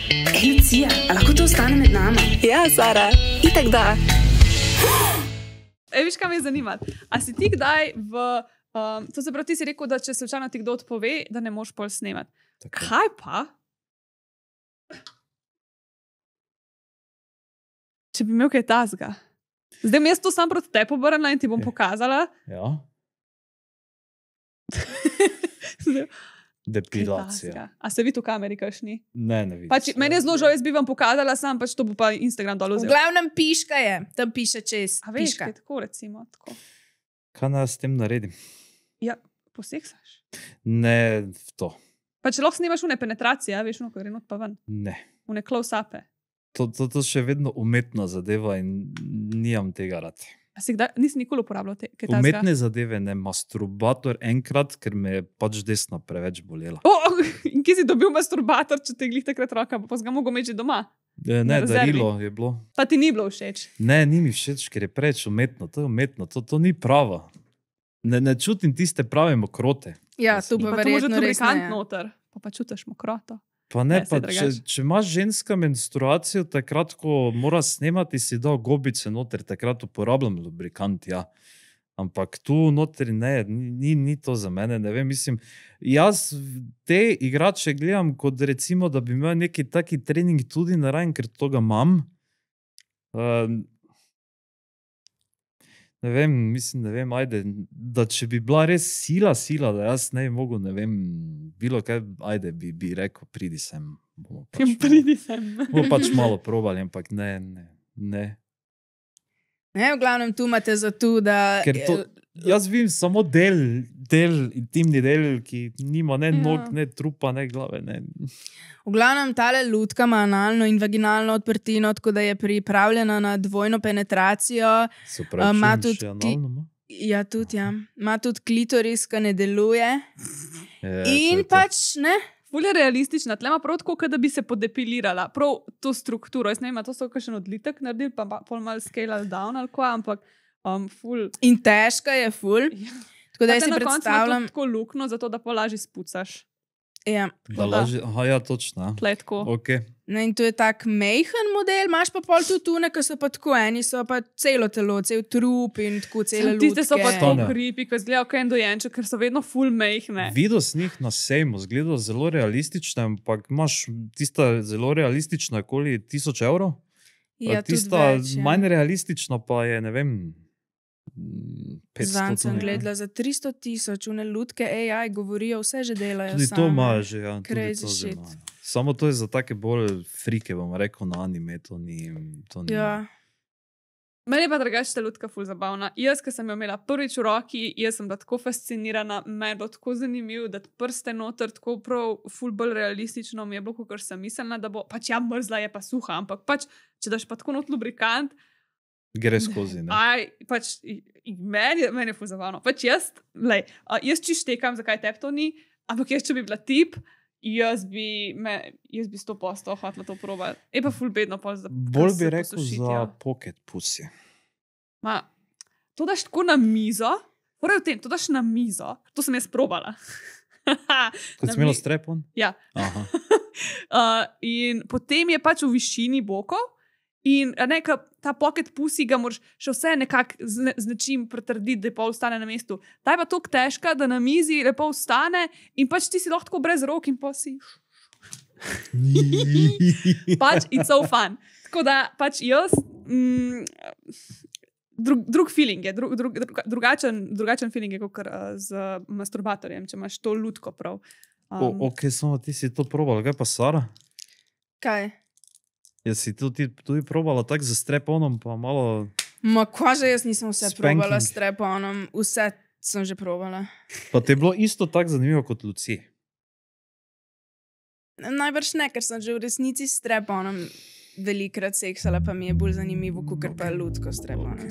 Lucija, a lahko to ostane med nama? Ja, Sara, itak da. Viš, kaj me zanima? A si ti kdaj to se pravi, ti si rekel, da če se včasih ti kdo odpove, da ne moš pol snemati. Kaj pa? Če bi imel kaj tazga. Zdaj mi jaz to sam proti tebi obrnila in ti bom pokazala. Ja. Depilacija. A se vidi v kameri kakšni? Ne vidim. Pač, meni je zelo žal, jaz bi vam pokazala, sam pač to bo pa Instagram dol vzel. V glavnem piška je, tam piše čez. A veš, kaj je tako recimo? Tako. Kaj naj s tem naredim? Ja, poseksaš. Ne v to. Pač lahko snimaš une penetracije, veš, ko gre not pa ven. Ne. Une close-upe. To še vedno umetna zadeva in nijam tega rad. A si kdaj, nisi nikoli uporabljal kaj tazga? Umetne zadeve, ne, masturbator enkrat, ker me je pač desna preveč bolela. In kje si dobil masturbator, če te glih takrat roka, pa si ga mogo imeti že doma? Ne, darilo je bilo. Pa ti ni bilo všeč? Ne, ni mi všeč, ker je preveč umetno, to je umetno, to ni pravo. Ne čutim tiste prave mokrote. Ja, to pa Pa to može verjetno res lubrikant ne. noter, pa čutiš mokroto. Pa ne, Ne, pa saj drugače. če imaš ženska menstruacijo, takrat, ko mora snemati, si dal gobice noter, takrat uporabljam lubrikant, ja. Ampak tu noter ne, ni to za mene, ne vem, mislim, jaz te igrače gledam kot recimo, da bi imel neki taki trening tudi narajen, ker toga imam. Ne vem, mislim, ne vem, ajde, da če bi bila res sila, da jaz ne bi mogel, ne vem, bilo kaj, ajde, bi rekel, pridi sem. Pridi sem. Bomo pač malo probali, ampak ne. Ne, v glavnem tu imate za to, da... Ker to, jaz vidim samo del, intimni del, ki nima ne nog, ne trupa, ne glave, ne. V glavnem tale lutka ima analno in vaginalno odprtino, tako da je pripravljena na dvojno penetracijo. Se pravi, ima še tudi analno ima? Ja, tudi, ja. Ima tudi klitoris, ki ne deluje. In to. pač, ne? Ful je realistična, tle ima prav tako, da bi se podepilirala. Prav to strukturo. Jaz ne vem, to so kakšen odlitek naredili, pa pol malo scale down ali kva, ampak ful. In težka je ful. Ja. Tako da Pa si te na koncu ima predstavljam... tudi tako lukno, zato da pol lažje spucaš. Ja. Da lažje, aha, ja, točno. Tle tako. Ok. Ne, in to je tak mejhen model, imaš pa pol tudi tune, ki so pa tako eni, so pa celo telo, cel trup in tako cele lutke. Tiste so pa tako Stane. creepy, ko izgledajo kaj dojenček, ker so vedno ful mejhne. Videl sem jih na sejmu, zgledajo zelo realistične, ampak imaš tista zelo realistična okoli 1000 evrov. Ja, tudi Tista več, ja. manj realistična pa je, ne vem, 500. Zanj sem nekaj. gledala za 300 000, une lutke AI govorijo, vse že delajo Tudi same. to imajo že, ja. Tudi Crazy to že shit. imajo. Samo to je za take bolj frike, bom rekel, na anime, to ni. Ja. Meni je pa drugače ta lutka ful zabavna. Jaz, ki sem jo imela prvič v roki, jaz sem bila tako fascinirana, meni je bilo tako zanimivo, da prste noter tako prav ful bolj realistično mi je bilo, kakor sem mislila, da bo, pač ja, mrzla je pa suha, ampak pač, če daš pa tako not lubrikant, Gre skozi, ne. pač meni je ful zabavno. Pač jaz čisto štekam, zakaj tebi to ni, ampak jaz, če bi bila tip, jaz bi 100% hotela to probati. Je pa ful bedno pol za Bolj bi se rekel posušiti, za ja. pocket pussy. To daš tako na mizo, torej v tem, to daš na mizo, to sem jaz probala. Kot si imela strep-on? Ja. Aha. In potem je pač v višini bokov in ta pocket pussy ga moraš še vse nekako z nečim pretrditi, da pa ostane na mestu. Ta je pa toliko težka, da na mizi lepo ostane in pač ti si lahko tako brez rok in pa si... pač it's so fun. Tako da pač jaz... Drug feeling je, drugačen feeling je kot z masturbatorjem, če imaš to lutko prav. Ok, samo ti si to probala, kaj pa Sara? Kaj? Jaz si tudi probala tak za strep-onom, pa malo... Ma kože, jaz nisem vse Spanking. probala s strep-onom, vse sem že probala. Pa ti je bilo isto tako zanimivo kot Luci. Najbrž ne, ker sem že v resnici s strep-onom velikrat seksala, pa mi je bolj zanimivo, kakor pa lutko s strep-onom.